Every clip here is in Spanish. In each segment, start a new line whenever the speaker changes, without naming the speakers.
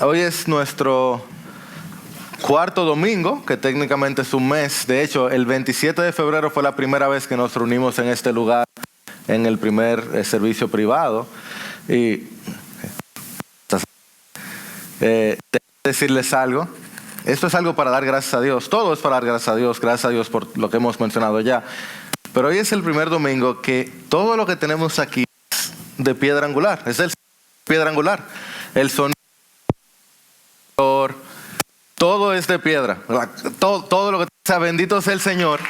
Hoy es nuestro cuarto domingo, que técnicamente es un mes. De hecho, el 27 de febrero fue la primera vez que nos reunimos en este lugar, en el primer servicio privado. Y decirles algo. Esto es algo para dar gracias a Dios. Todo es para dar gracias a Dios por lo que hemos mencionado ya. Pero hoy es el primer domingo que todo lo que tenemos aquí es de piedra angular. Es el piedra angular. El sonido, todo es de piedra. Todo lo que sea, bendito sea el Señor,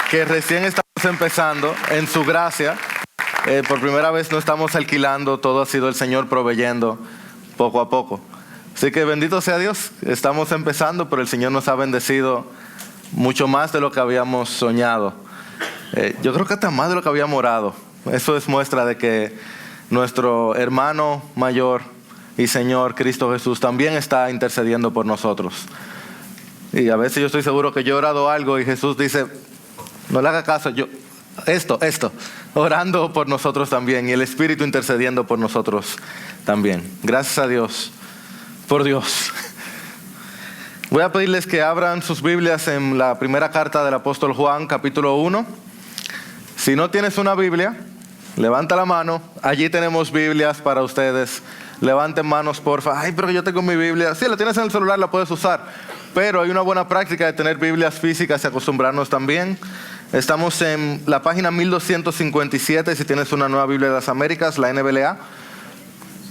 que recién estamos empezando en su gracia. Por primera vez no estamos alquilando, todo ha sido el Señor proveyendo poco a poco. Así que bendito sea Dios, estamos empezando, pero el Señor nos ha bendecido mucho más de lo que habíamos soñado. Yo creo que hasta más de lo que habíamos orado. Eso es muestra de que nuestro hermano mayor y Señor Cristo Jesús también está intercediendo por nosotros. Y a veces yo estoy seguro que yo he orado algo y Jesús dice, no le haga caso, esto, orando por nosotros también, y el Espíritu intercediendo por nosotros también. Gracias a Dios, por Dios. Voy a pedirles que abran sus Biblias en la primera carta del apóstol Juan, capítulo 1. Si no tienes una Biblia, levanta la mano. Allí tenemos Biblias para ustedes. Levanten manos, porfa. Ay, pero yo tengo mi Biblia. Sí, la tienes en el celular, la puedes usar. Pero hay una buena práctica de tener Biblias físicas y acostumbrarnos también. Estamos en la página 1257, si tienes una nueva Biblia de las Américas, la NBLA.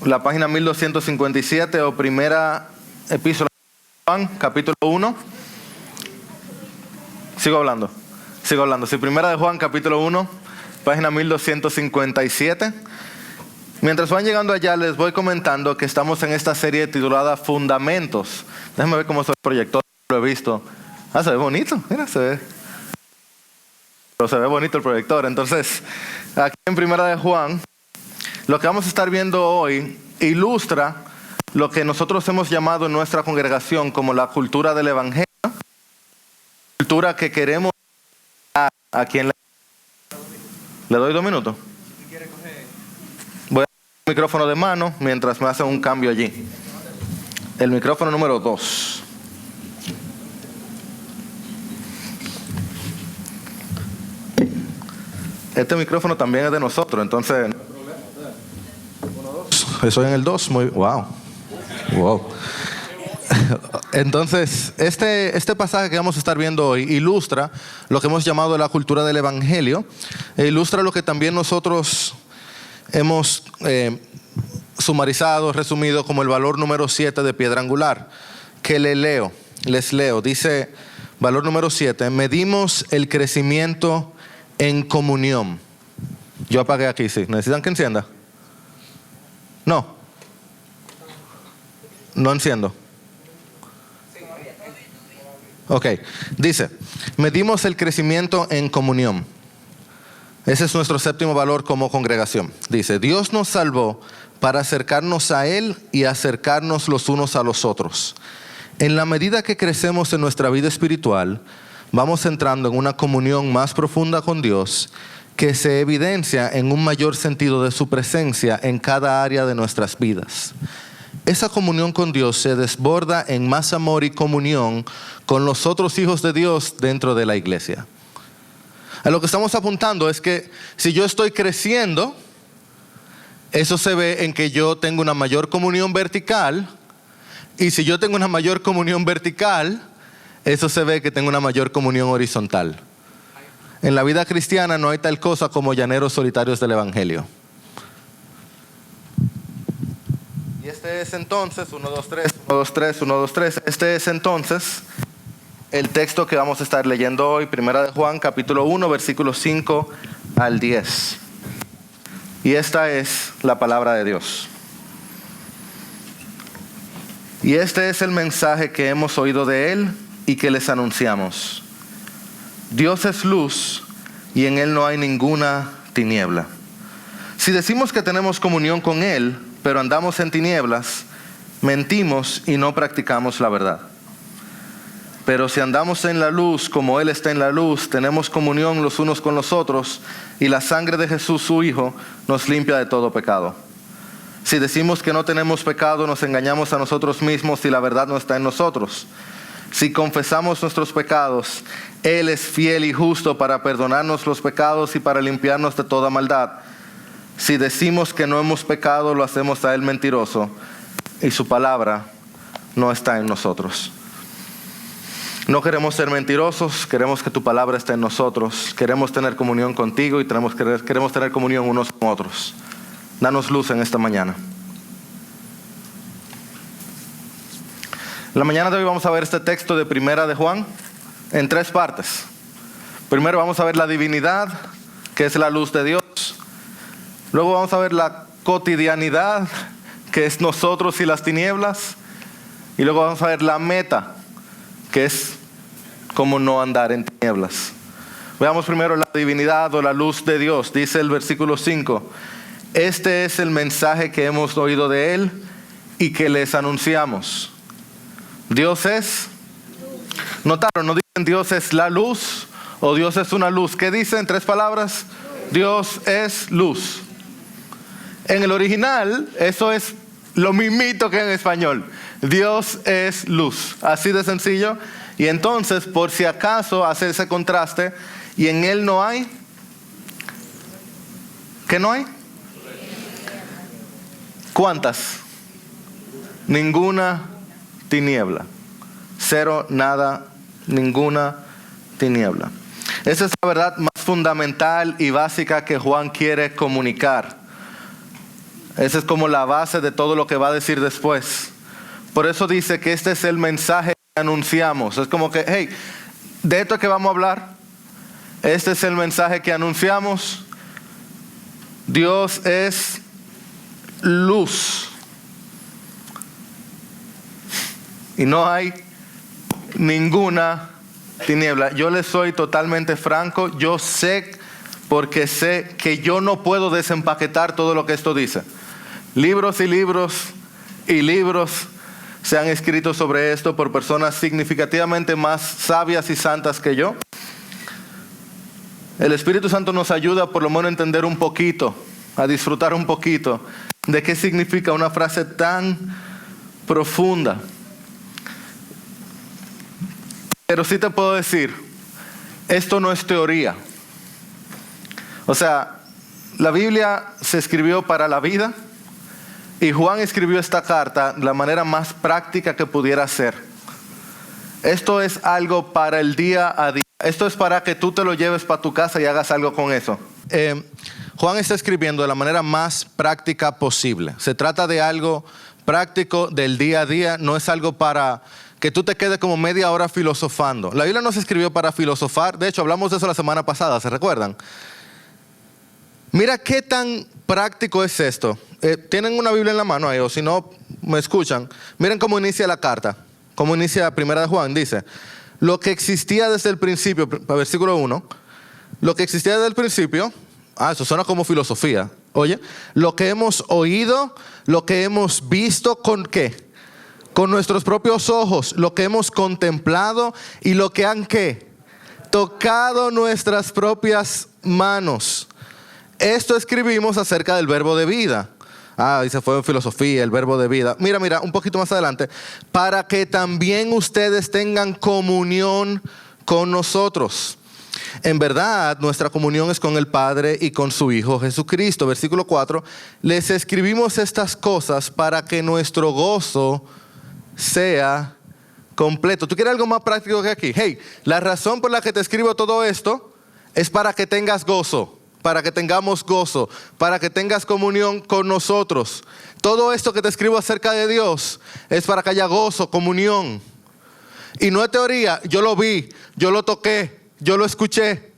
La página 1257 o primera epístola de Juan, capítulo 1. Sigo hablando. Sí, primera de Juan, capítulo 1, página 1257. Mientras van llegando allá, les voy comentando que estamos en esta serie titulada Fundamentos. Déjenme ver cómo es el proyector, lo he visto. Se ve bonito, mira, pero se ve bonito el proyector. Entonces, aquí en primera de Juan, lo que vamos a estar viendo hoy ilustra lo que nosotros hemos llamado en nuestra congregación como la cultura del Evangelio, cultura que queremos dar aquí en la... ¿Le doy 2 minutos? Voy a dar el micrófono de mano mientras me hacen un cambio allí. El micrófono número 2. Este micrófono también es de nosotros, entonces... Estoy en el 2, wow. Entonces, este pasaje que vamos a estar viendo hoy ilustra lo que hemos llamado la cultura del Evangelio, e ilustra lo que también nosotros hemos sumarizado, resumido como el valor número 7 de piedra angular, que les leo, dice, valor número 7, medimos el crecimiento en comunión. Yo apagué aquí, sí. ¿Necesitan que encienda? No enciendo. Ok, dice, medimos el crecimiento en comunión. Ese es nuestro séptimo valor como congregación. Dice, Dios nos salvó para acercarnos a Él y acercarnos los unos a los otros. En la medida que crecemos en nuestra vida espiritual, vamos entrando en una comunión más profunda con Dios, que se evidencia en un mayor sentido de su presencia en cada área de nuestras vidas. Esa comunión con Dios se desborda en más amor y comunión con los otros hijos de Dios dentro de la iglesia. A lo que estamos apuntando es que si yo estoy creciendo, eso se ve en que yo tengo una mayor comunión vertical, y si yo tengo una mayor comunión vertical, eso se ve que tengo una mayor comunión horizontal. En la vida cristiana no hay tal cosa como llaneros solitarios del Evangelio. Y este es entonces, 1, 2, 3, este es entonces el texto que vamos a estar leyendo hoy, primera de Juan, capítulo 1, versículos 5 al 10. Y esta es la palabra de Dios. Y este es el mensaje que hemos oído de Él y que les anunciamos. Dios es luz y en Él no hay ninguna tiniebla. Si decimos que tenemos comunión con Él, pero andamos en tinieblas, mentimos y no practicamos la verdad. Pero si andamos en la luz como Él está en la luz, tenemos comunión los unos con los otros, y la sangre de Jesús su Hijo nos limpia de todo pecado. Si decimos que no tenemos pecado, nos engañamos a nosotros mismos y la verdad no está en nosotros. Si confesamos nuestros pecados, Él es fiel y justo para perdonarnos los pecados y para limpiarnos de toda maldad. Si decimos que no hemos pecado, lo hacemos a Él mentiroso y su palabra no está en nosotros. No queremos ser mentirosos, queremos que tu palabra esté en nosotros. Queremos tener comunión contigo y queremos tener comunión unos con otros. Danos luz en esta mañana. En la mañana de hoy vamos a ver este texto de Primera de Juan en 3 partes. Primero vamos a ver la divinidad, que es la luz de Dios. Luego vamos a ver la cotidianidad, que es nosotros y las tinieblas. Y luego vamos a ver la meta, que es cómo no andar en tinieblas. Veamos primero la divinidad o la luz de Dios. Dice el versículo 5. Este es el mensaje que hemos oído de Él y que les anunciamos. Dios es. ¿Notaron? No dicen Dios es la luz o Dios es una luz. ¿Qué dicen? 3 palabras. Dios es luz. En el original, eso es lo mismito que en español. Dios es luz. Así de sencillo. Y entonces, por si acaso, hace ese contraste. Y en Él no hay. ¿Qué no hay? ¿Cuántas? Ninguna tiniebla. 0, nada, ninguna tiniebla. Esa es la verdad más fundamental y básica que Juan quiere comunicar. Esa es como la base de todo lo que va a decir después. Por eso dice que este es el mensaje que anunciamos. Es como que, hey, de esto que vamos a hablar, este es el mensaje que anunciamos. Dios es luz. Y no hay ninguna tiniebla. Yo les soy totalmente franco. Yo sé, porque sé que yo no puedo desempaquetar todo lo que esto dice. Libros y libros y libros se han escrito sobre esto por personas significativamente más sabias y santas que yo. El Espíritu Santo nos ayuda por lo menos a entender un poquito, a disfrutar un poquito de qué significa una frase tan profunda. Pero sí te puedo decir, esto no es teoría. O sea, la Biblia se escribió para la vida y Juan escribió esta carta de la manera más práctica que pudiera ser. Esto es algo para el día a día. Esto es para que tú te lo lleves para tu casa y hagas algo con eso. Juan está escribiendo de la manera más práctica posible. Se trata de algo práctico del día a día, no es algo para que tú te quedes como media hora filosofando. La Biblia no se escribió para filosofar. De hecho, hablamos de eso la semana pasada, ¿se recuerdan? Mira qué tan práctico es esto. ¿Tienen una Biblia en la mano ahí? O si no, me escuchan. Miren cómo inicia la carta. Cómo inicia Primera de Juan. Dice, lo que existía desde el principio, versículo 1. Lo que existía desde el principio. Eso suena como filosofía. Oye, lo que hemos oído, lo que hemos visto, ¿con qué? Con nuestros propios ojos, lo que hemos contemplado y lo que han ¿qué? Tocado nuestras propias manos. Esto escribimos acerca del verbo de vida. Y se fue en filosofía, el verbo de vida. Mira, un poquito más adelante. Para que también ustedes tengan comunión con nosotros. En verdad, nuestra comunión es con el Padre y con su Hijo Jesucristo. Versículo 4. Les escribimos estas cosas para que nuestro gozo sea completo. ¿Tú quieres algo más práctico que aquí? Hey, la razón por la que te escribo todo esto es para que tengas gozo, para que tengamos gozo, para que tengas comunión con nosotros. Todo esto que te escribo acerca de Dios es para que haya gozo, comunión. Y no es teoría, yo lo vi, yo lo toqué, yo lo escuché.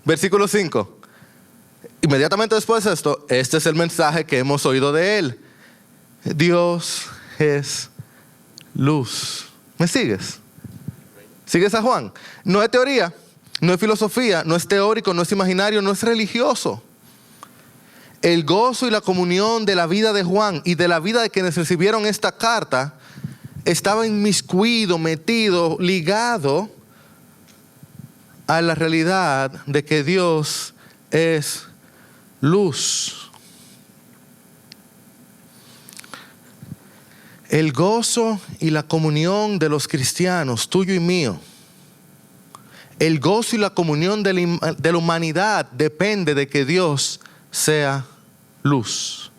Versículo 5. Inmediatamente después de esto, este es el mensaje que hemos oído de Él. Dios es luz. ¿Me sigues? ¿Sigues a Juan? No es teoría, no es filosofía, no es teórico, no es imaginario, no es religioso. El gozo y la comunión de la vida de Juan y de la vida de quienes recibieron esta carta estaba inmiscuido, metido, ligado a la realidad de que Dios es luz. El gozo y la comunión de los cristianos, tuyo y mío, el gozo y la comunión de la humanidad depende de que Dios sea luz.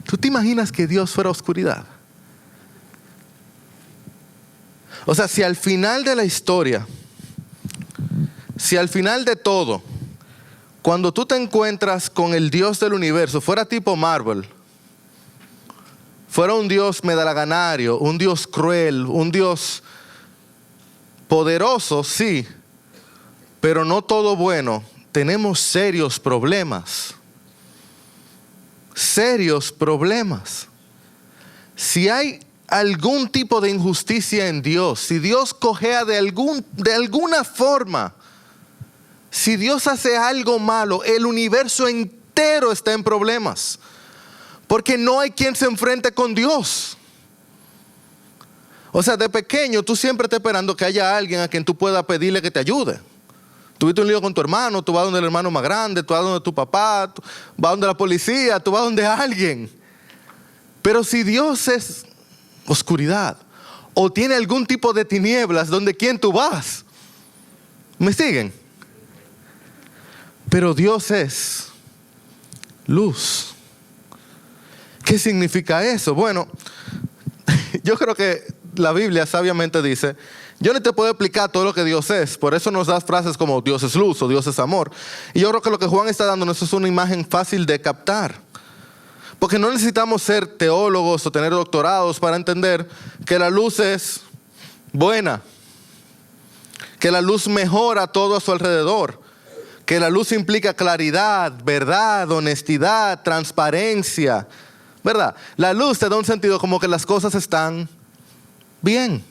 ¿Tú te imaginas que Dios fuera oscuridad? O sea, si al final de la historia, si al final de todo, cuando tú te encuentras con el Dios del universo, fuera tipo Marvel, fuera un Dios medalaganario, un Dios cruel, un Dios poderoso, sí, pero no todo bueno, tenemos serios problemas. Serios problemas. Si hay algún tipo de injusticia en Dios, si Dios cojea de alguna forma, si Dios hace algo malo, el universo entero está en problemas. Porque no hay quien se enfrente con Dios. O sea, de pequeño tú siempre estás esperando que haya alguien a quien tú puedas pedirle que te ayude. Tuviste un lío con tu hermano, tú vas donde el hermano más grande, tú vas donde tu papá, tú vas donde la policía, tú vas donde alguien. Pero si Dios es oscuridad o tiene algún tipo de tinieblas, ¿donde quién tú vas? ¿Me siguen? Pero Dios es luz. ¿Qué significa eso? Bueno, yo creo que la Biblia sabiamente dice, yo no te puedo explicar todo lo que Dios es, por eso nos das frases como Dios es luz o Dios es amor. Y yo creo que lo que Juan está dándonos es una imagen fácil de captar. Porque no necesitamos ser teólogos o tener doctorados para entender que la luz es buena, que la luz mejora todo a su alrededor, que la luz implica claridad, verdad, honestidad, transparencia, ¿verdad? La luz te da un sentido como que las cosas están bien,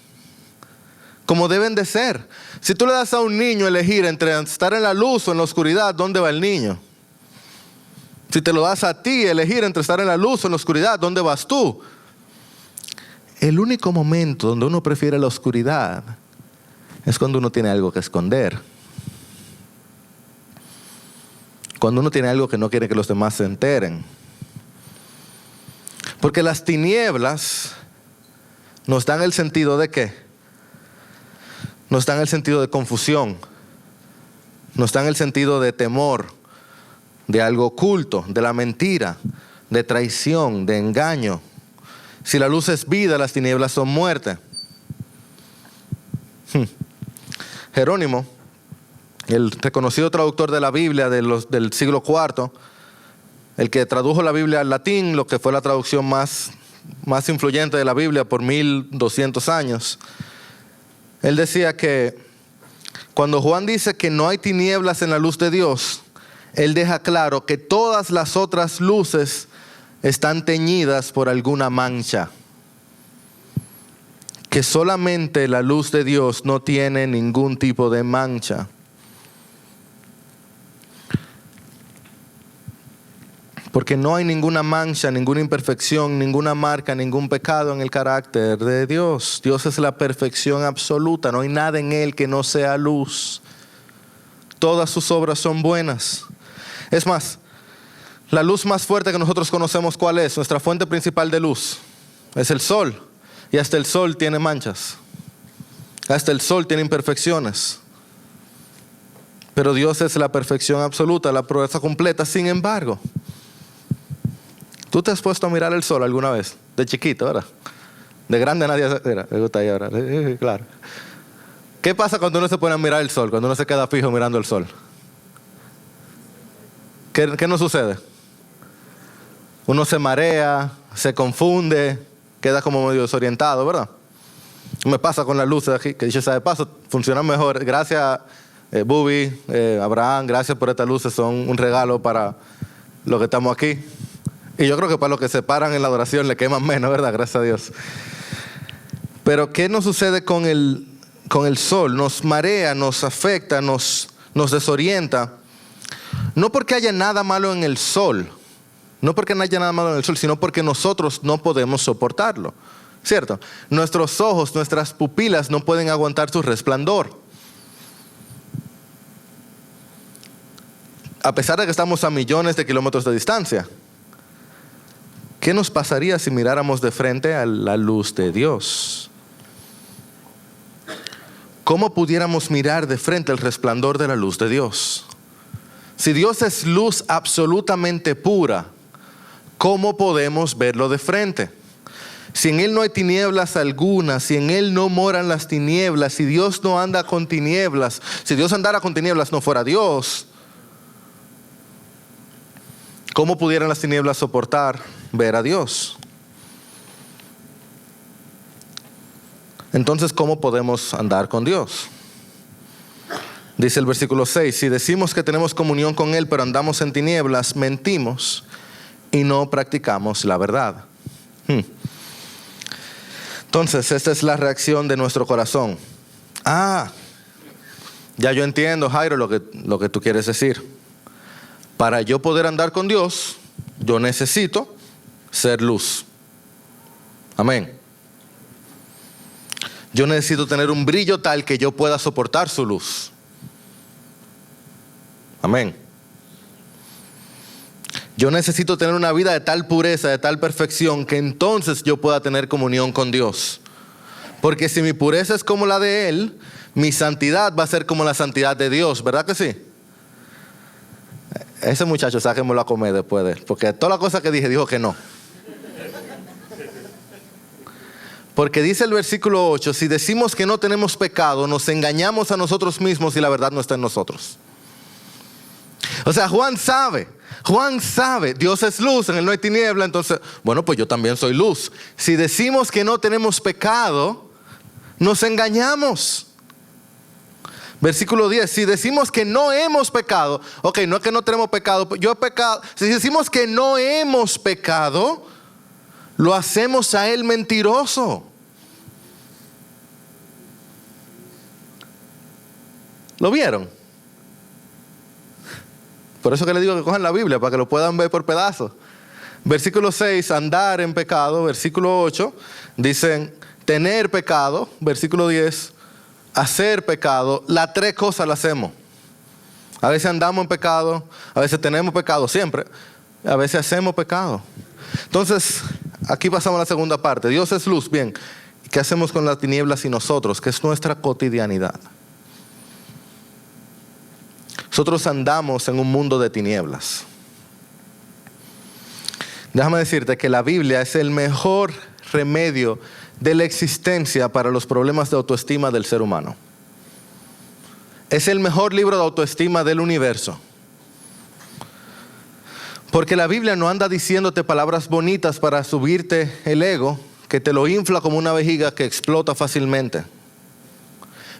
como deben de ser. Si tú le das a un niño elegir entre estar en la luz o en la oscuridad, ¿dónde va el niño? Si te lo das a ti elegir entre estar en la luz o en la oscuridad, ¿dónde vas tú? El único momento donde uno prefiere la oscuridad es cuando uno tiene algo que esconder. Cuando uno tiene algo que no quiere que los demás se enteren. Porque las tinieblas nos dan el sentido de ¿qué? Nos dan el sentido de confusión. Nos dan el sentido de temor, de algo oculto, de la mentira, de traición, de engaño. Si la luz es vida, las tinieblas son muerte. Jerónimo, el reconocido traductor de la Biblia del siglo IV, el que tradujo la Biblia al latín, lo que fue la traducción más influyente de la Biblia por 1200 años, él decía que cuando Juan dice que no hay tinieblas en la luz de Dios, él deja claro que todas las otras luces están teñidas por alguna mancha. Que solamente la luz de Dios no tiene ningún tipo de mancha. Porque no hay ninguna mancha, ninguna imperfección, ninguna marca, ningún pecado en el carácter de Dios. Dios es la perfección absoluta. No hay nada en Él que no sea luz. Todas sus obras son buenas. Es más, la luz más fuerte que nosotros conocemos, ¿cuál es? Nuestra fuente principal de luz es el sol. Y hasta el sol tiene manchas. Hasta el sol tiene imperfecciones. Pero Dios es la perfección absoluta, la pureza completa. Sin embargo, ¿tú te has puesto a mirar el sol alguna vez? De chiquito, ¿verdad? De grande nadie me gusta ahí ahora. Claro. ¿Qué pasa cuando uno se pone a mirar el sol? Cuando uno se queda fijo mirando el sol. ¿Qué nos sucede? Uno se marea, se confunde, queda como medio desorientado, ¿verdad? Me pasa con las luces aquí, que dicho sea de paso, funcionan mejor. Gracias, Bubi, Abraham, gracias por estas luces, son un regalo para los que estamos aquí. Y yo creo que para los que se paran en la adoración le queman menos, ¿verdad? Gracias a Dios. Pero ¿qué nos sucede con el sol? Nos marea, nos afecta, nos desorienta. No porque haya nada malo en el sol, no porque no haya nada malo en el sol, sino porque nosotros no podemos soportarlo, ¿cierto? Nuestros ojos, nuestras pupilas no pueden aguantar su resplandor. A pesar de que estamos a millones de kilómetros de distancia. ¿Qué nos pasaría si miráramos de frente a la luz de Dios? ¿Cómo pudiéramos mirar de frente el resplandor de la luz de Dios? Si Dios es luz absolutamente pura, ¿cómo podemos verlo de frente? Si en Él no hay tinieblas algunas, si en Él no moran las tinieblas, si Dios no anda con tinieblas, si Dios andara con tinieblas no fuera Dios, ¿cómo pudieran las tinieblas soportar ver a Dios? Entonces, ¿cómo podemos andar con Dios? Dice el versículo 6, si decimos que tenemos comunión con Él, pero andamos en tinieblas, mentimos y no practicamos la verdad. Entonces, esta es la reacción de nuestro corazón. Ya yo entiendo, Jairo, lo que tú quieres decir. Para yo poder andar con Dios, yo necesito ser luz. Amén. Yo necesito tener un brillo tal que yo pueda soportar su luz. Amén. Yo necesito tener una vida de tal pureza, de tal perfección, que entonces yo pueda tener comunión con Dios. Porque si mi pureza es como la de Él, mi santidad va a ser como la santidad de Dios, ¿verdad que sí? Ese muchacho, sáquenmelo a comer después de él, porque toda la cosa que dije, dijo que no. Porque dice el versículo 8, si decimos que no tenemos pecado, nos engañamos a nosotros mismos y la verdad no está en nosotros. O sea, Juan sabe, Dios es luz, en Él no hay tiniebla, entonces, bueno, pues yo también soy luz. Si decimos que no tenemos pecado, nos engañamos. Versículo 10, si decimos que no hemos pecado, ok, no es que no tenemos pecado, yo he pecado. Si decimos que no hemos pecado, lo hacemos a Él mentiroso. ¿Lo vieron? Por eso que les digo que cojan la Biblia, para que lo puedan ver por pedazos. Versículo 6, andar en pecado. Versículo 8, dicen tener pecado. Versículo 10, hacer pecado. Las tres cosas las hacemos. A veces andamos en pecado, a veces tenemos pecado, siempre. A veces hacemos pecado. Entonces, aquí pasamos a la segunda parte. Dios es luz, bien. ¿Qué hacemos con las tinieblas y nosotros? Que es nuestra cotidianidad. Nosotros andamos en un mundo de tinieblas. Déjame decirte que la Biblia es el mejor remedio de la existencia para los problemas de autoestima del ser humano. Es el mejor libro de autoestima del universo. Porque la Biblia no anda diciéndote palabras bonitas para subirte el ego, que te lo infla como una vejiga que explota fácilmente.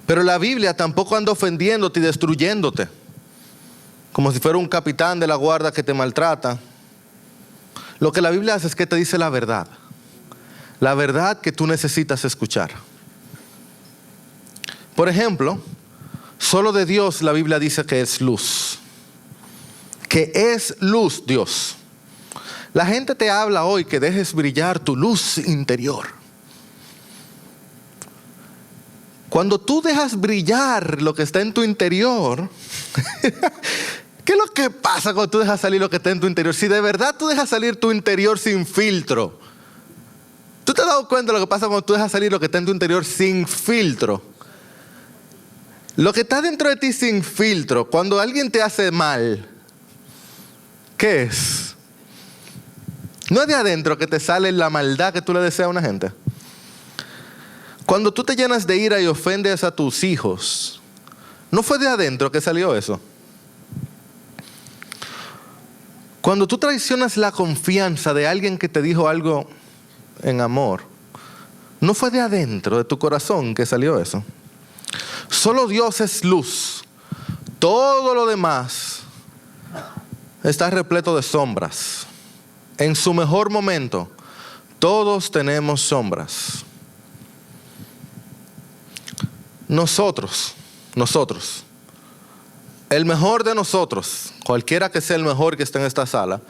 Pero la Biblia tampoco anda ofendiéndote y destruyéndote, como si fuera un capitán de la guardia que te maltrata. Lo que la Biblia hace es que te dice la verdad que tú necesitas escuchar. Por ejemplo, solo de Dios la Biblia dice que es luz. Que es luz Dios. La gente te habla hoy que dejes brillar tu luz interior. Cuando tú dejas brillar lo que está en tu interior, ¿qué es lo que pasa cuando tú dejas salir lo que está en tu interior? Si de verdad tú dejas salir tu interior sin filtro, ¿tú te has dado cuenta de lo que pasa cuando tú dejas salir lo que está en tu interior sin filtro? Lo que está dentro de ti sin filtro, cuando alguien te hace mal, ¿qué es? No es de adentro que te sale la maldad que tú le deseas a una gente. Cuando tú te llenas de ira y ofendes a tus hijos, ¿no fue de adentro que salió eso? Cuando tú traicionas la confianza de alguien que te dijo algo en amor, ¿no fue de adentro de tu corazón que salió eso? Solo Dios es luz. Todo lo demás está repleto de sombras. En su mejor momento, todos tenemos sombras. Nosotros, el mejor de nosotros, cualquiera que sea el mejor que esté en esta sala,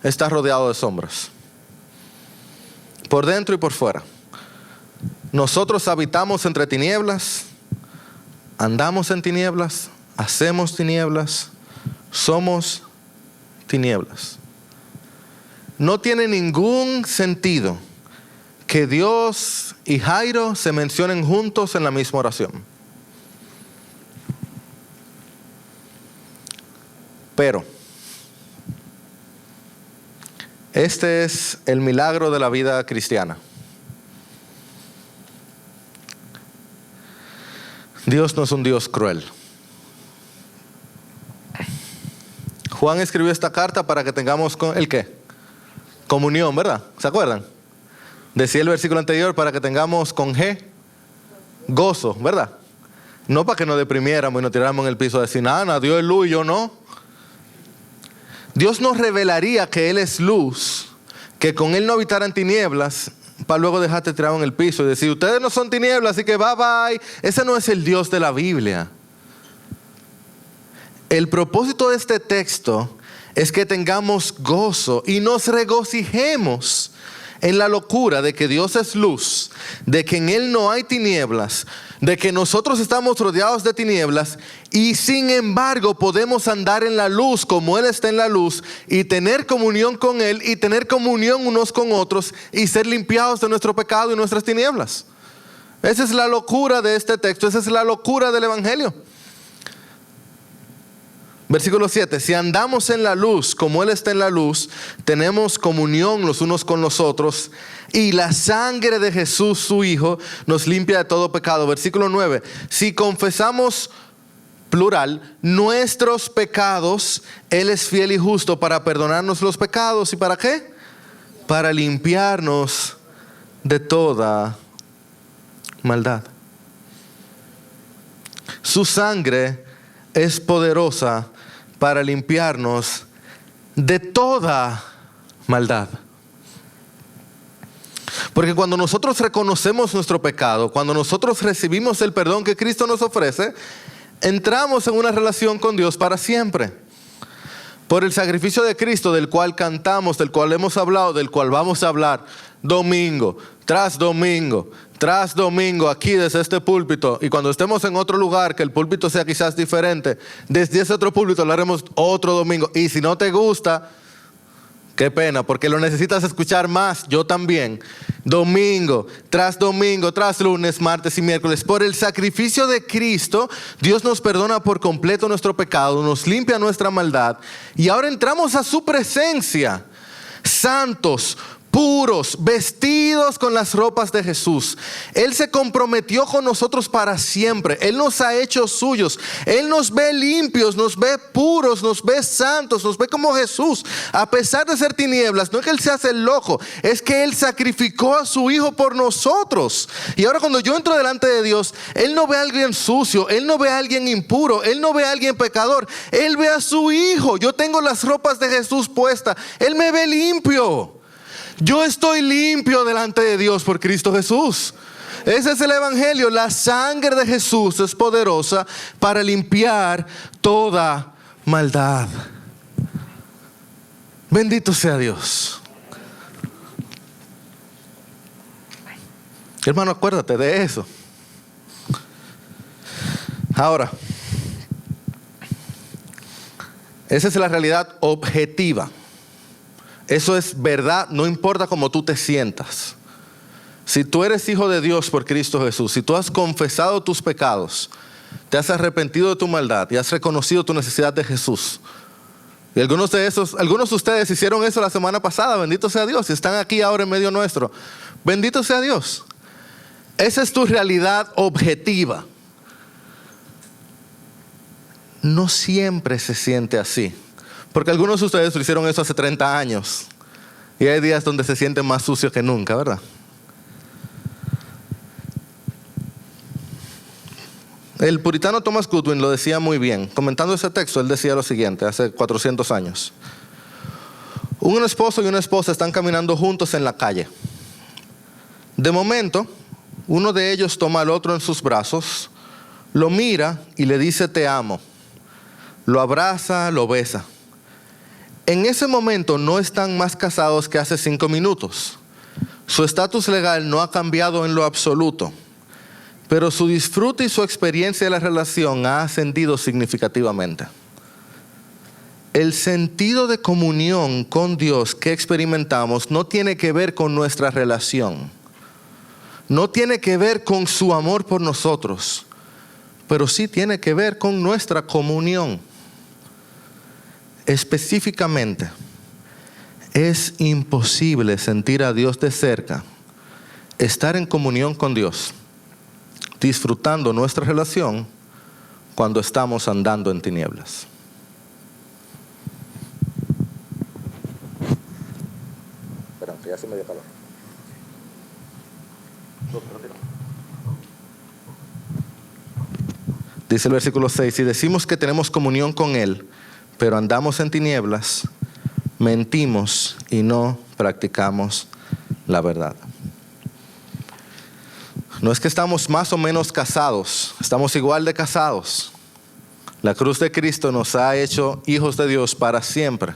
está rodeado de sombras. Por dentro y por fuera. Nosotros habitamos entre tinieblas, andamos en tinieblas, hacemos tinieblas, somos tinieblas. no tiene ningún sentido que Dios y Jairo se mencionen juntos en la misma oración. Pero este es el milagro de la vida cristiana. Dios no es un Dios cruel. Juan escribió esta carta para que tengamos ¿el qué? Comunión, ¿verdad? ¿Se acuerdan? Decía el versículo anterior, para que tengamos con G, gozo, ¿verdad? No para que nos deprimiéramos y nos tiráramos en el piso a decir, nada, Dios es luz y yo no. Dios nos revelaría que Él es luz, que con Él no habitaran tinieblas, para luego dejarte tirado en el piso y decir, ustedes no son tinieblas, así que bye bye. Ese no es el Dios de la Biblia. El propósito de este texto es que tengamos gozo y nos regocijemos en la locura de que Dios es luz, de que en Él no hay tinieblas, de que nosotros estamos rodeados de tinieblas y sin embargo podemos andar en la luz como Él está en la luz y tener comunión con Él y tener comunión unos con otros y ser limpiados de nuestro pecado y nuestras tinieblas. Esa es la locura de este texto, esa es la locura del Evangelio. Versículo 7, si andamos en la luz como Él está en la luz, tenemos comunión los unos con los otros y la sangre de Jesús su Hijo nos limpia de todo pecado. Versículo 9, si confesamos, plural, nuestros pecados, Él es fiel y justo para perdonarnos los pecados. ¿Y para qué? Para limpiarnos de toda maldad. Su sangre es poderosa para limpiarnos de toda maldad. Porque cuando nosotros reconocemos nuestro pecado, cuando nosotros recibimos el perdón que Cristo nos ofrece, entramos en una relación con Dios para siempre. Por el sacrificio de Cristo, del cual cantamos, del cual hemos hablado, del cual vamos a hablar domingo tras domingo tras domingo aquí desde este púlpito, y cuando estemos en otro lugar que el púlpito sea quizás diferente, desde ese otro púlpito hablaremos otro domingo. Y si no te gusta, qué pena, porque lo necesitas escuchar más, yo también. Domingo, tras lunes, martes y miércoles. Por el sacrificio de Cristo, Dios nos perdona por completo nuestro pecado, nos limpia nuestra maldad. Y ahora entramos a su presencia, santos, puros, vestidos con las ropas de Jesús. Él se comprometió con nosotros para siempre. Él nos ha hecho suyos. Él nos ve limpios, nos ve puros, nos ve santos, nos ve como Jesús. A pesar de ser tinieblas, no es que Él se hace el loco, es que Él sacrificó a su Hijo por nosotros. Y ahora cuando yo entro delante de Dios, Él no ve a alguien sucio, Él no ve a alguien impuro, Él no ve a alguien pecador. Él ve a su Hijo. Yo tengo las ropas de Jesús puestas. Él me ve limpio. Yo estoy limpio delante de Dios por Cristo Jesús. Ese es el Evangelio. La sangre de Jesús es poderosa para limpiar toda maldad. Bendito sea Dios. Hermano, acuérdate de eso. Ahora, esa es la realidad objetiva. Eso es verdad, no importa cómo tú te sientas. Si tú eres hijo de Dios por Cristo Jesús, si tú has confesado tus pecados, te has arrepentido de tu maldad y has reconocido tu necesidad de Jesús. Y algunos de ustedes hicieron eso la semana pasada, bendito sea Dios, y están aquí ahora en medio nuestro. Bendito sea Dios. Esa es tu realidad objetiva. No siempre se siente así. Porque algunos de ustedes lo hicieron eso hace 30 años. Y hay días donde se sienten más sucios que nunca, ¿verdad? El puritano Thomas Goodwin lo decía muy bien. Comentando ese texto, él decía lo siguiente, hace 400 años. Un esposo y una esposa están caminando juntos en la calle. De momento, uno de ellos toma al otro en sus brazos, lo mira y le dice te amo. Lo abraza, lo besa. En ese momento no están más casados que hace 5 minutos. Su estatus legal no ha cambiado en lo absoluto, pero su disfrute y su experiencia de la relación ha ascendido significativamente. el sentido de comunión con Dios que experimentamos no tiene que ver con nuestra relación. No tiene que ver con su amor por nosotros, pero sí tiene que ver con nuestra comunión. Específicamente, es imposible sentir a Dios de cerca, estar en comunión con Dios, disfrutando nuestra relación cuando estamos andando en tinieblas. Espera, ya se me dio calor. Dice el versículo 6, si decimos que tenemos comunión con Él, pero andamos en tinieblas, mentimos y no practicamos la verdad. No es que estamos más o menos casados, estamos igual de casados. La cruz de Cristo nos ha hecho hijos de Dios para siempre.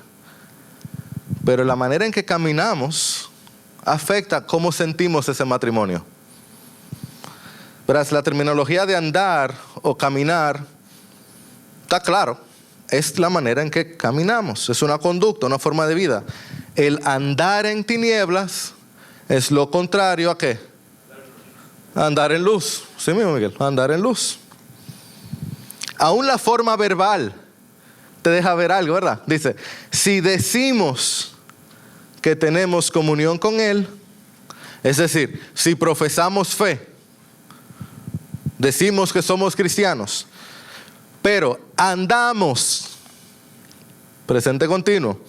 Pero la manera en que caminamos afecta cómo sentimos ese matrimonio. Verás, la terminología de andar o caminar está claro. Es la manera en que caminamos. Es una conducta, una forma de vida. El andar en tinieblas es lo contrario a ¿qué? Andar en luz. Sí mismo, Miguel. Andar en luz. Aún la forma verbal te deja ver algo, ¿verdad? Dice, si decimos que tenemos comunión con Él, es decir, si profesamos fe, decimos que somos cristianos, pero andamos, presente continuo,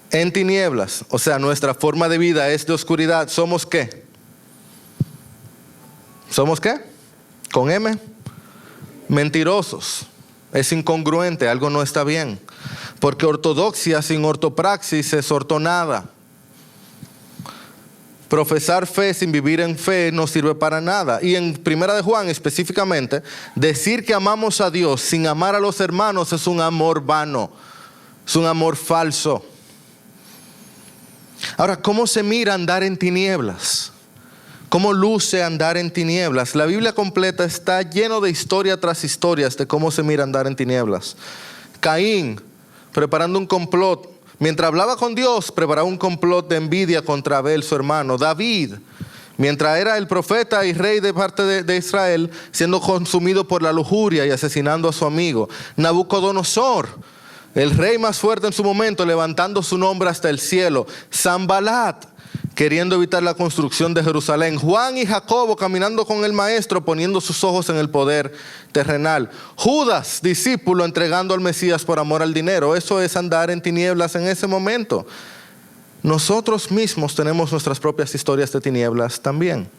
en tinieblas, o sea, nuestra forma de vida es de oscuridad, ¿somos qué? ¿Somos qué? Con M, mentirosos. Es incongruente, algo no está bien. Porque ortodoxia sin ortopraxis es ortonada. Profesar fe sin vivir en fe no sirve para nada. Y en 1 de Juan específicamente, decir que amamos a Dios sin amar a los hermanos es un amor vano, es un amor falso. Ahora, ¿cómo se mira andar en tinieblas? ¿Cómo luce andar en tinieblas? La Biblia completa está lleno de historia tras historias de cómo se mira andar en tinieblas. Caín, preparando un complot. Mientras hablaba con Dios, preparaba un complot de envidia contra Abel, su hermano. David, mientras era el profeta y rey de parte de Israel, siendo consumido por la lujuria y asesinando a su amigo. Nabucodonosor, el rey más fuerte en su momento, levantando su nombre hasta el cielo. Sanbalat, queriendo evitar la construcción de Jerusalén. Juan y Jacobo caminando con el maestro, poniendo sus ojos en el poder terrenal. Judas, discípulo, entregando al Mesías por amor al dinero. Eso es andar en tinieblas en ese momento. Nosotros mismos tenemos nuestras propias historias de tinieblas también.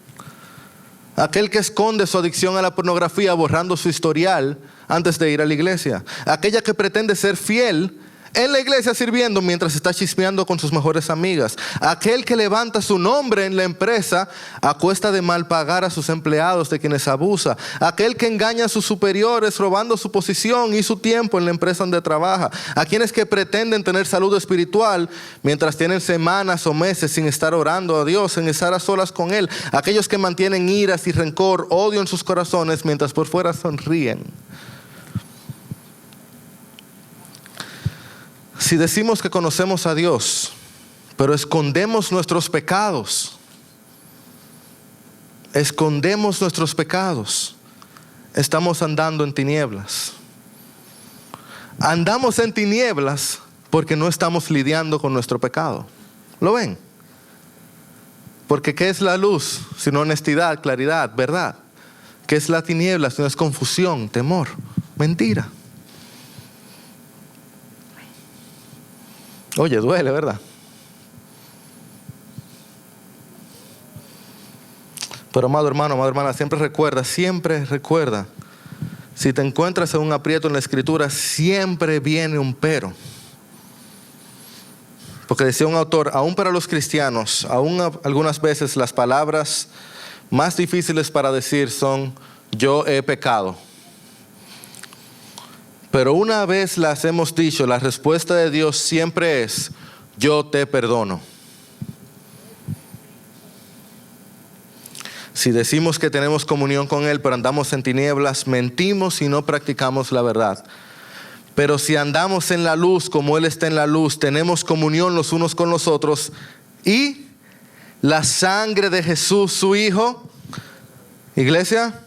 Aquel que esconde su adicción a la pornografía borrando su historial antes de ir a la iglesia. Aquella que pretende ser fiel en la iglesia sirviendo mientras está chismeando con sus mejores amigas. Aquel que levanta su nombre en la empresa a cuesta de mal pagar a sus empleados de quienes abusa. Aquel que engaña a sus superiores robando su posición y su tiempo en la empresa donde trabaja. A quienes que pretenden tener salud espiritual mientras tienen semanas o meses sin estar orando a Dios, sin estar a solas con Él. Aquellos que mantienen iras y rencor, odio en sus corazones mientras por fuera sonríen. Si decimos que conocemos a Dios, pero escondemos nuestros pecados, estamos andando en tinieblas. Andamos en tinieblas porque no estamos lidiando con nuestro pecado. ¿Lo ven? Porque ¿qué es la luz? Sino honestidad, claridad, verdad. ¿Qué es la tiniebla? Sino es confusión, temor, mentira. Oye, duele, ¿verdad? Pero amado hermano, amada hermana, siempre recuerda. Si te encuentras en un aprieto en la escritura, siempre viene un pero. Porque decía un autor, aún para los cristianos, aún algunas veces las palabras más difíciles para decir son, yo he pecado. Pero una vez las hemos dicho, la respuesta de Dios siempre es, yo te perdono. Si decimos que tenemos comunión con Él, pero andamos en tinieblas, mentimos y no practicamos la verdad. Pero si andamos en la luz como Él está en la luz, tenemos comunión los unos con los otros, y la sangre de Jesús, su Hijo, iglesia,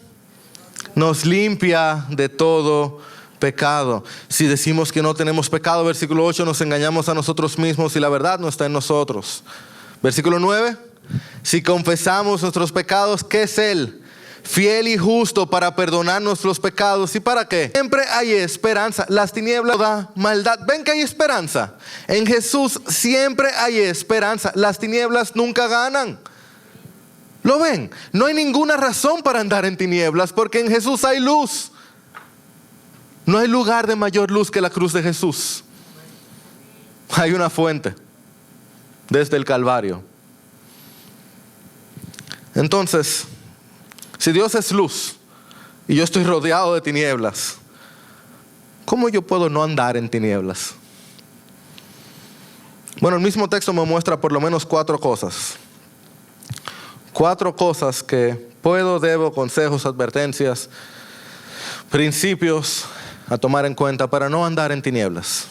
nos limpia de todo pecado. Si decimos que no tenemos pecado, versículo 8, nos engañamos a nosotros mismos y la verdad no está en nosotros. Versículo 9, si confesamos nuestros pecados, ¿qué es Él? Fiel y justo para perdonar nuestros pecados. ¿Y para qué? Siempre hay esperanza. Las tinieblas da maldad. ¿Ven que hay esperanza? En Jesús siempre hay esperanza. Las tinieblas nunca ganan. ¿Lo ven? No hay ninguna razón para andar en tinieblas, porque en Jesús hay luz. No hay lugar de mayor luz que la cruz de Jesús. Hay una fuente desde el Calvario. Entonces, si Dios es luz y yo estoy rodeado de tinieblas, ¿cómo yo puedo no andar en tinieblas? Bueno, el mismo texto me muestra por lo menos 4 cosas. 4 cosas que puedo, debo, consejos, advertencias, principios a tomar en cuenta para no andar en tinieblas.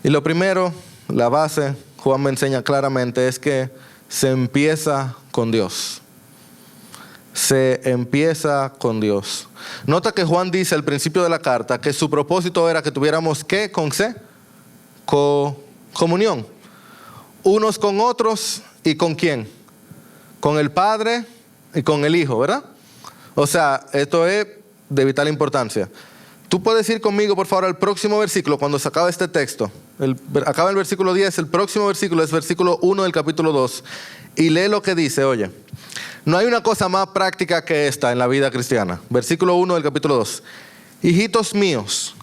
Y lo primero, la base, Juan me enseña claramente, es que se empieza con Dios. Se empieza con Dios. Nota que Juan dice al principio de la carta que su propósito era que tuviéramos ¿qué? Con C, comunión. Unos con otros y ¿con quién? Con el Padre y con el Hijo, ¿verdad? O sea, esto es de vital importancia. Tú puedes ir conmigo, por favor, al próximo versículo cuando se acaba este texto. Acaba el versículo 10, el próximo versículo es versículo 1 del capítulo 2. Y lee lo que dice, oye. No hay una cosa más práctica que esta en la vida cristiana. Versículo 1 del capítulo 2. Hijitos míos,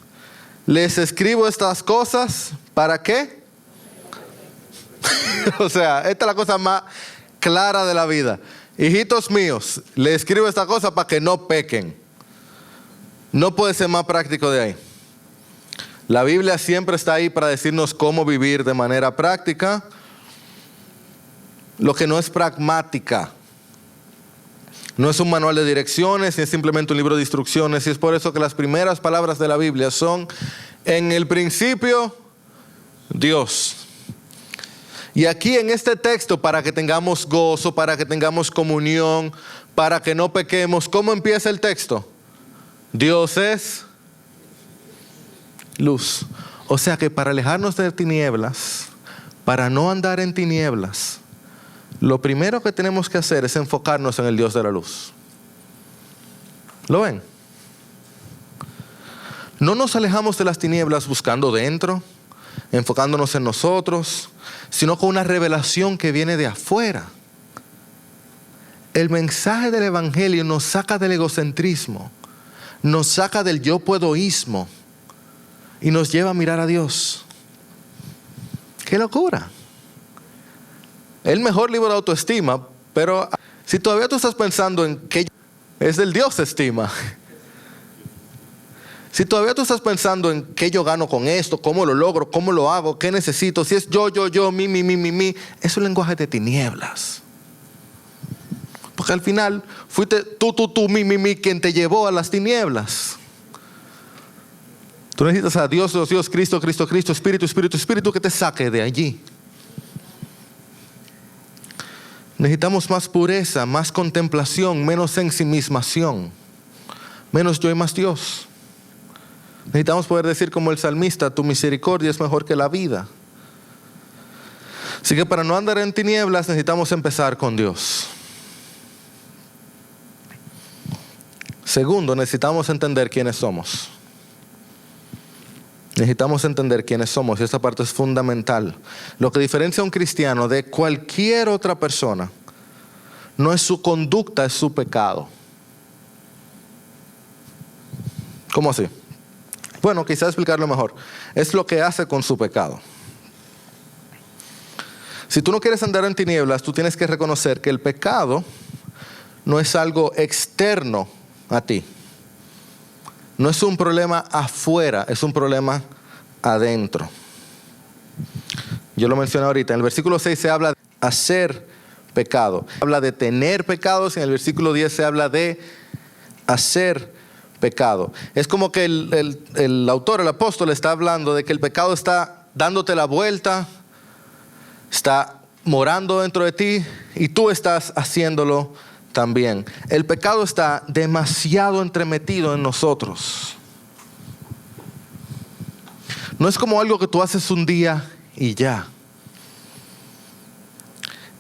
les escribo estas cosas, ¿para qué? O sea, esta es la cosa más clara de la vida. Hijitos míos, les escribo esta cosa para que no pequen. No puede ser más práctico de ahí. La Biblia siempre está ahí para decirnos cómo vivir de manera práctica. Lo que no es pragmática. No es un manual de direcciones, ni es simplemente un libro de instrucciones. Y es por eso que las primeras palabras de la Biblia son: en el principio, Dios. Y aquí en este texto, para que tengamos gozo, para que tengamos comunión, para que no pequemos, ¿cómo empieza el texto? Dios es luz. O sea que para alejarnos de tinieblas, para no andar en tinieblas, lo primero que tenemos que hacer es enfocarnos en el Dios de la luz. ¿Lo ven? No nos alejamos de las tinieblas buscando dentro, enfocándonos en nosotros, sino con una revelación que viene de afuera. El mensaje del Evangelio nos saca del egocentrismo, nos saca del yo puedoísmo y nos lleva a mirar a Dios. ¡Qué locura! El mejor libro de autoestima, pero si todavía tú estás pensando en que es del Dios estima. Si todavía tú estás pensando en qué yo gano con esto, cómo lo logro, cómo lo hago, qué necesito, si es yo, mi, es un lenguaje de tinieblas. Porque al final fuiste tú, mi, quien te llevó a las tinieblas. Tú necesitas a Dios, Cristo, Espíritu que te saque de allí. Necesitamos más pureza, más contemplación, menos ensimismación, menos yo y más Dios. Necesitamos poder decir como el salmista: tu misericordia es mejor que la vida. Así que para no andar en tinieblas necesitamos empezar con Dios. Segundo, necesitamos entender quiénes somos. Necesitamos entender quiénes somos, y esta parte es fundamental. Lo que diferencia a un cristiano de cualquier otra persona no es su conducta, es su pecado. ¿Cómo así? Bueno, quizás explicarlo mejor. Es lo que hace con su pecado. Si tú no quieres andar en tinieblas, tú tienes que reconocer que el pecado no es algo externo a ti. No es un problema afuera, es un problema adentro. Yo lo mencioné ahorita. En el versículo 6 se habla de hacer pecado. Habla de tener pecados. En el versículo 10 se habla de hacer pecado. Es como que el autor, el apóstol, está hablando de que el pecado está dándote la vuelta, está morando dentro de ti y tú estás haciéndolo también. El pecado está demasiado entremetido en nosotros. No es como algo que tú haces un día y ya.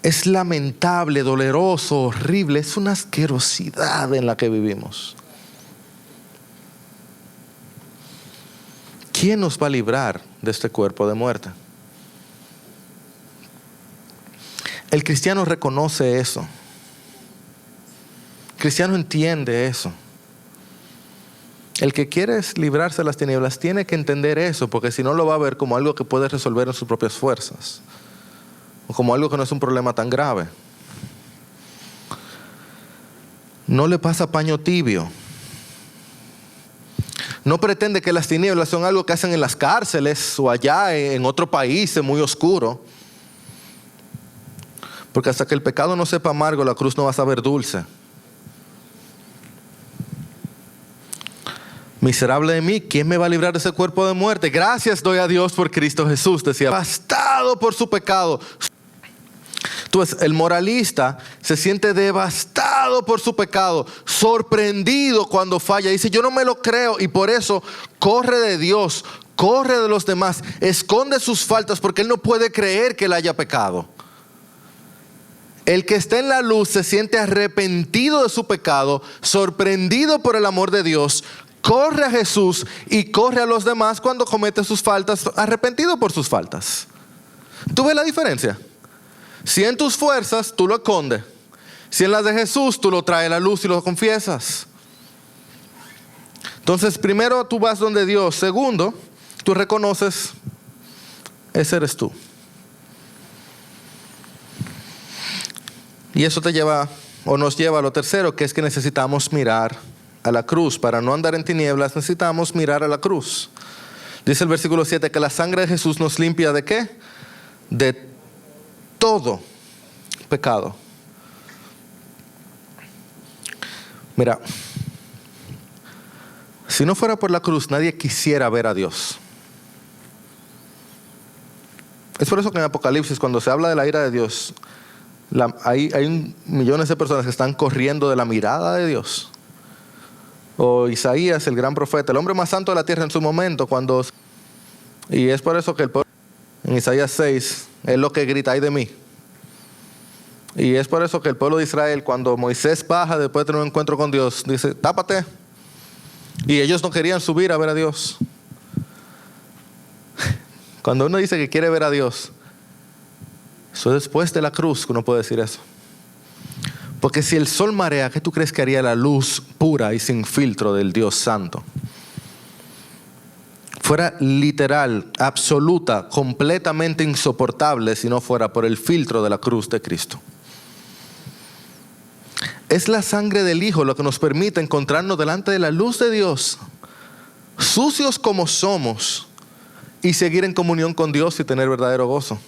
Es lamentable, doloroso, horrible. Es una asquerosidad en la que vivimos. ¿Quién nos va a librar de este cuerpo de muerte? El cristiano reconoce eso. El cristiano entiende eso. El que quiere librarse de las tinieblas tiene que entender eso, porque si no lo va a ver como algo que puede resolver en sus propias fuerzas, o como algo que no es un problema tan grave. No le pasa paño tibio. No pretende que las tinieblas son algo que hacen en las cárceles o allá en otro país muy oscuro. Porque hasta que el pecado no sepa amargo, la cruz no va a saber dulce. Miserable de mí, ¿quién me va a librar de ese cuerpo de muerte? Gracias doy a Dios por Cristo Jesús, decía, devastado por su pecado. Entonces, el moralista se siente devastado por su pecado, sorprendido cuando falla. Dice, yo no me lo creo, y por eso corre de Dios, corre de los demás, esconde sus faltas porque él no puede creer que él haya pecado. El que está en la luz se siente arrepentido de su pecado, sorprendido por el amor de Dios, corre a Jesús y corre a los demás cuando comete sus faltas, arrepentido por sus faltas. ¿Tú ves la diferencia? Si en tus fuerzas tú lo escondes, si en las de Jesús tú lo traes a la luz y lo confiesas. Entonces, primero tú vas donde Dios. Segundo, tú reconoces, ese eres tú. Y eso te lleva, o nos lleva a lo tercero, que es que necesitamos mirar a la cruz. Para no andar en tinieblas, necesitamos mirar a la cruz. Dice el versículo 7 que la sangre de Jesús nos limpia ¿de qué? De todo pecado. Mira, si no fuera por la cruz, nadie quisiera ver a Dios. Es por eso que en Apocalipsis, cuando se habla de la ira de Dios, hay millones de personas que están corriendo de la mirada de Dios. O Isaías, el gran profeta, el hombre más santo de la tierra en su momento, y es por eso que el pueblo, en Isaías 6, es lo que grita, ay de mí. Y es por eso que el pueblo de Israel, cuando Moisés baja después de tener un encuentro con Dios, dice, tápate. Y ellos no querían subir a ver a Dios. Cuando uno dice que quiere ver a Dios, eso es después de la cruz que uno puede decir eso. Porque si el sol marea, ¿qué tú crees que haría la luz pura y sin filtro del Dios Santo? Fuera literal, absoluta, completamente insoportable si no fuera por el filtro de la cruz de Cristo. Es la sangre del Hijo lo que nos permite encontrarnos delante de la luz de Dios, sucios como somos, y seguir en comunión con Dios y tener verdadero gozo.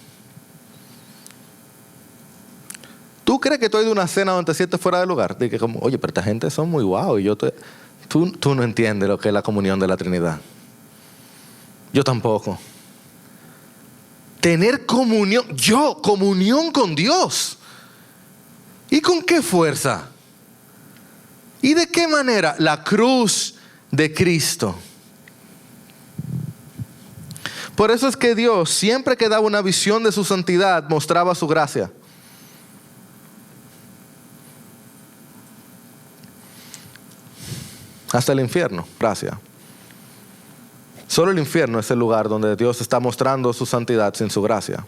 ¿Tú crees que tú has ido a una cena donde te sientes fuera de lugar? Dices como, oye, pero esta gente son muy guau. Y tú no entiendes lo que es la comunión de la Trinidad. Yo tampoco. Tener comunión con Dios. ¿Y con qué fuerza? ¿Y de qué manera? La cruz de Cristo. Por eso es que Dios, siempre que daba una visión de su santidad, mostraba su gracia. Hasta el infierno, gracia. Solo el infierno es el lugar donde Dios está mostrando su santidad sin su gracia.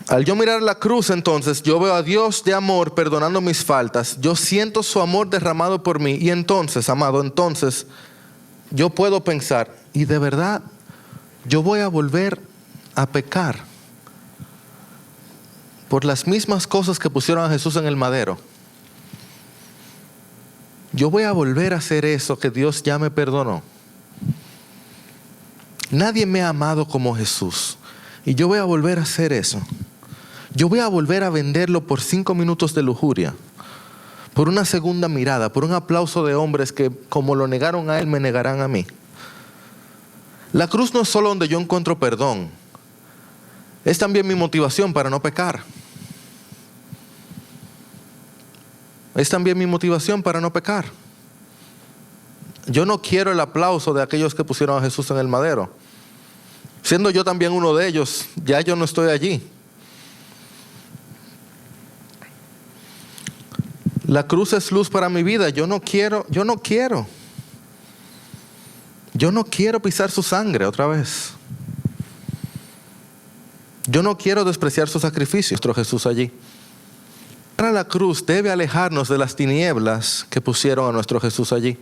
Al yo mirar la cruz, entonces, yo veo a Dios de amor perdonando mis faltas. Yo siento su amor derramado por mí. Y entonces, amado, yo puedo pensar, y de verdad, yo voy a volver a pecar por las mismas cosas que pusieron a Jesús en el madero. Yo voy a volver a hacer eso que Dios ya me perdonó. Nadie me ha amado como Jesús. Y yo voy a volver a hacer eso. Yo voy a volver a venderlo por 5 minutos de lujuria, por una segunda mirada, por un aplauso de hombres que, como lo negaron a él, me negarán a mí. La cruz no es solo donde yo encuentro perdón, es también mi motivación para no pecar. Es también mi motivación para no pecar. Yo no quiero el aplauso de aquellos que pusieron a Jesús en el madero. Siendo yo también uno de ellos, ya yo no estoy allí. La cruz es luz para mi vida. Yo no quiero pisar su sangre otra vez. Yo no quiero despreciar su sacrificio, nuestro Jesús allí. La cruz debe alejarnos de las tinieblas que pusieron a nuestro Jesús allí.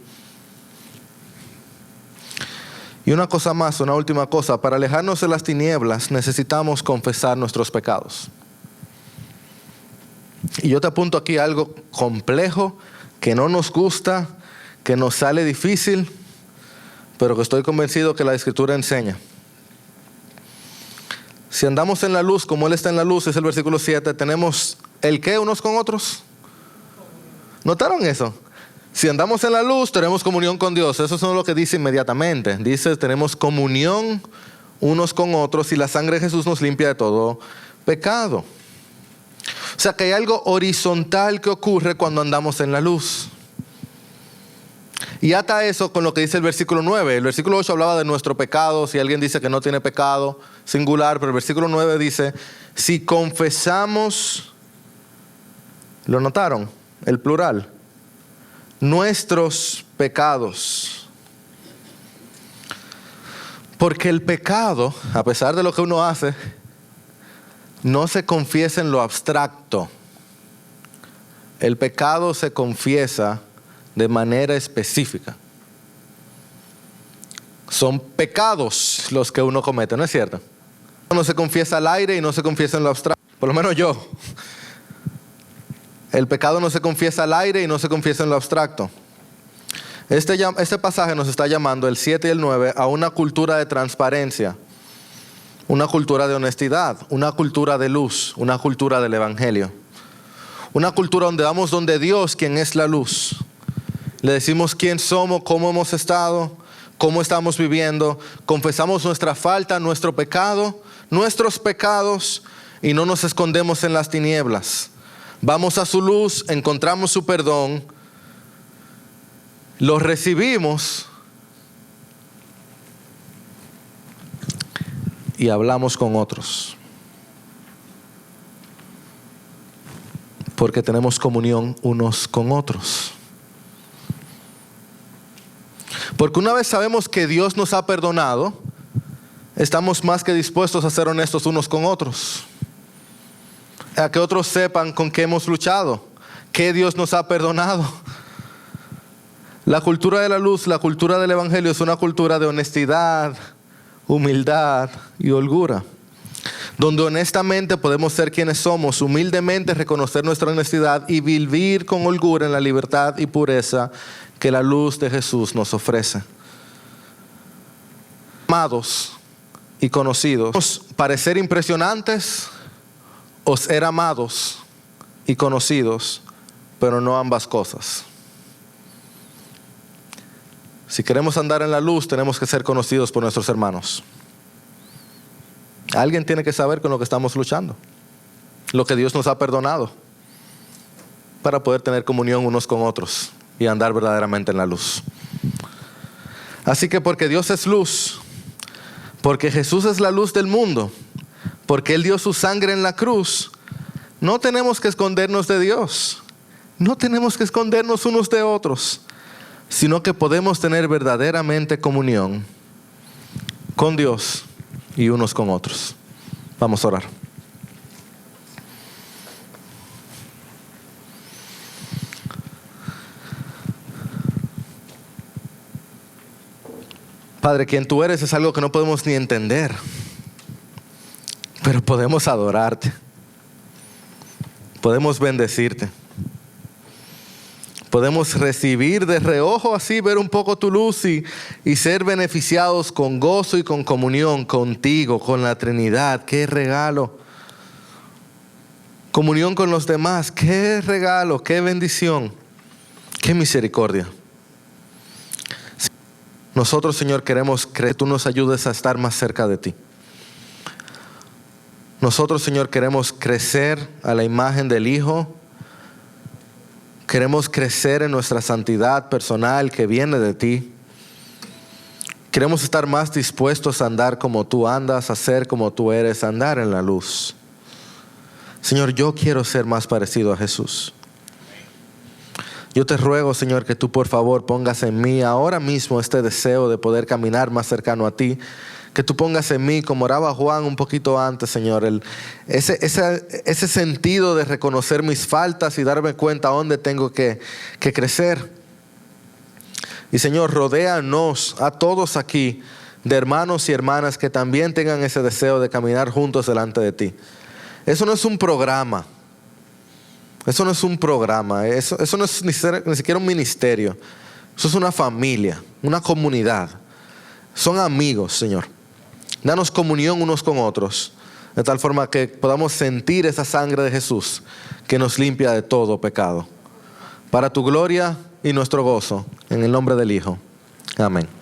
Y una cosa más, una última cosa, para alejarnos de las tinieblas necesitamos confesar nuestros pecados. Y yo te apunto aquí algo complejo, que no nos gusta, que nos sale difícil, pero que estoy convencido que la Escritura enseña. Si andamos en la luz como Él está en la luz, es el versículo 7, tenemos ¿el qué unos con otros? ¿Notaron eso? Si andamos en la luz, tenemos comunión con Dios. Eso es lo que dice inmediatamente. Dice, tenemos comunión unos con otros y la sangre de Jesús nos limpia de todo pecado. O sea que hay algo horizontal que ocurre cuando andamos en la luz. Y ata eso con lo que dice el versículo 9. El versículo 8 hablaba de nuestro pecado. Si alguien dice que no tiene pecado, singular. Pero el versículo 9 dice, si confesamos, ¿lo notaron? El plural. Nuestros pecados. Porque el pecado, a pesar de lo que uno hace, no se confiesa en lo abstracto. El pecado se confiesa de manera específica. Son pecados los que uno comete, ¿no es cierto? No se confiesa al aire y no se confiesa en lo abstracto. Por lo menos yo. El pecado no se confiesa al aire y no se confiesa en lo abstracto. Este pasaje nos está llamando, el 7 y el 9, a una cultura de transparencia, una cultura de honestidad, una cultura de luz, una cultura del Evangelio. Una cultura donde vamos donde Dios, quien es la luz. Le decimos quién somos, cómo hemos estado, cómo estamos viviendo. Confesamos nuestra falta, nuestro pecado, nuestros pecados y no nos escondemos en las tinieblas. Vamos a su luz, encontramos su perdón, lo recibimos y hablamos con otros. Porque tenemos comunión unos con otros. Porque una vez sabemos que Dios nos ha perdonado, estamos más que dispuestos a ser honestos unos con otros. A que otros sepan con qué hemos luchado, que Dios nos ha perdonado. La cultura de la luz, la cultura del Evangelio es una cultura de honestidad, humildad y holgura. Donde honestamente podemos ser quienes somos, humildemente reconocer nuestra honestidad y vivir con holgura en la libertad y pureza que la luz de Jesús nos ofrece. Amados y conocidos, parecer impresionantes o ser amados y conocidos, pero no ambas cosas. Si queremos andar en la luz, tenemos que ser conocidos por nuestros hermanos. Alguien tiene que saber con lo que estamos luchando, lo que Dios nos ha perdonado, para poder tener comunión unos con otros y andar verdaderamente en la luz. Así que porque Dios es luz, porque Jesús es la luz del mundo, porque Él dio su sangre en la cruz, no tenemos que escondernos de Dios, no tenemos que escondernos unos de otros, sino que podemos tener verdaderamente comunión con Dios y unos con otros. Vamos a orar. Padre, quien tú eres es algo que no podemos ni entender, pero podemos adorarte, podemos bendecirte, podemos recibir de reojo así, ver un poco tu luz y ser beneficiados con gozo y con comunión contigo, con la Trinidad. ¡Qué regalo! comunión con los demás. Qué regalo, qué bendición, qué misericordia. Nosotros, Señor, queremos que tú nos ayudes a estar más cerca de ti. Nosotros, Señor, queremos crecer a la imagen del Hijo. Queremos crecer en nuestra santidad personal que viene de ti. Queremos estar más dispuestos a andar como tú andas, a ser como tú eres, a andar en la luz. Señor, yo quiero ser más parecido a Jesús. Yo te ruego, Señor, que tú por favor pongas en mí ahora mismo este deseo de poder caminar más cercano a ti. Que tú pongas en mí, como oraba Juan un poquito antes, Señor, ese sentido de reconocer mis faltas y darme cuenta dónde tengo que crecer. Y Señor, rodéanos a todos aquí de hermanos y hermanas que también tengan ese deseo de caminar juntos delante de ti. Eso no es un programa. Eso no es un programa. Eso no es ni siquiera un ministerio. Eso es una familia, una comunidad. Son amigos, Señor. Danos comunión unos con otros, de tal forma que podamos sentir esa sangre de Jesús que nos limpia de todo pecado. Para tu gloria y nuestro gozo, en el nombre del Hijo. Amén.